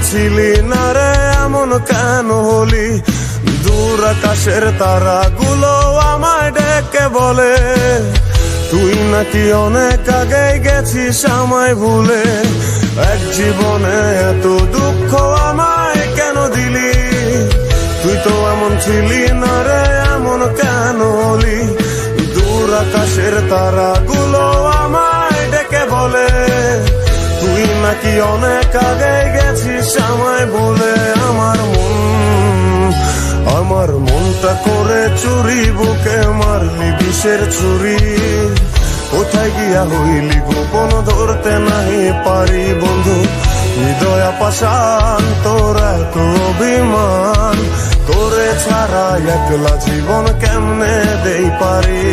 ছিলি না রে এমন কেন হলি? দূর আকাশের তারাগুলো আমায় ডেকে বলে তুই নাকি অনেক আগে গেছিস আমায় ভুলে। এক জীবনে এত দুঃখ আমায় কেন দিলি? তুই তো এমন ছিলি না রে এমন কেন হলি? দূর আকাশের তারাগুলো আমায় ডেকে বলে তুই নাকি অনেক আগে গেছিস আমায় ভুলে। আমার মনটা করে চুরি, বুকে মারলি বিষের ছুরি। কোথায় গিয়া হইলি গোপন ধরতে নাহি পারি বন্ধু। হৃদয় পাষাণ তোর এত অভিমান, তোরে ছাড়া একলা জীবন কেমনে দেই পারি?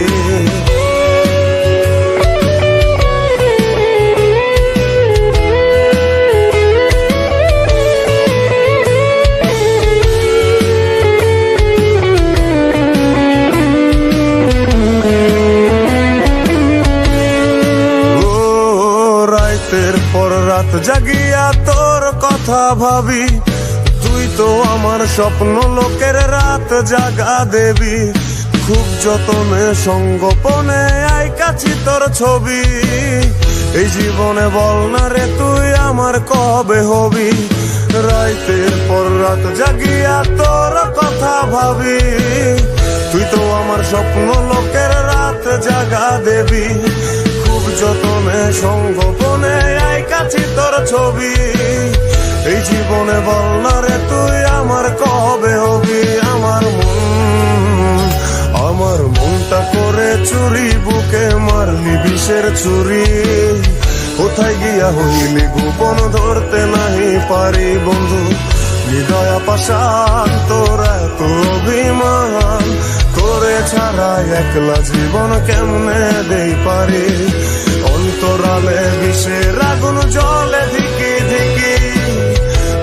রাতের পর রাত জাগিয়া তোর কথা ভাবি, তুই তো আমার স্বপ্ন লোকের রাত জাগা দেবী। খুব যতনে সঙ্গোপনে আইকাছি তোর ছবি। এই জীবনে বল না রে তুই আমার কবে হবি? রাতের পর রাত জাগিয়া তোর কথা ভাবি, তুই তো আমার স্বপ্ন লোকের রাত জাগা দেবী। যতনে সঙ্গোপনে আইকাছি তোর ছবি। এই জীবনে বল না রে তুই আমার কবে হবি? আমার মনটা করে চুরি, বুকে মারলি বিষের ছুরি। কোথায় গিয়া হইলি গোপন ধরতে নাহি পারি বন্ধু। হৃদয় পাষাণ তোর এত অভিমান, তোরে ছাড়া একলা জীবন কেমনে দেই পারি? অন্তরালে বিষের আগুন জলে ধিকি ধিকি,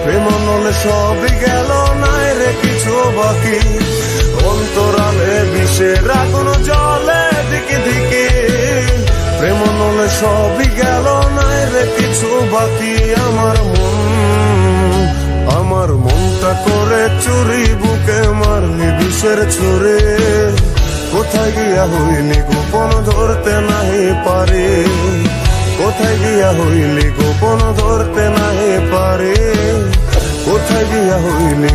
প্রেম নলে সবই গেল নাই রে কিছু বাকি। অন্তরালে বিষের আগুন জলে ধিকি ধিকি, প্রেম নলে সবই গেল নাই রে কিছু বাকি। আমার মনটা করে চুরি, বুকে মারলি বিষের ছুরি। কোথায় গিয়া হইলি গোপন ধরতে নাহি পারি? কোথায় গিয়া হইলি গোপন ধরতে নাহি পারি? কোথায় গিয়া হইলি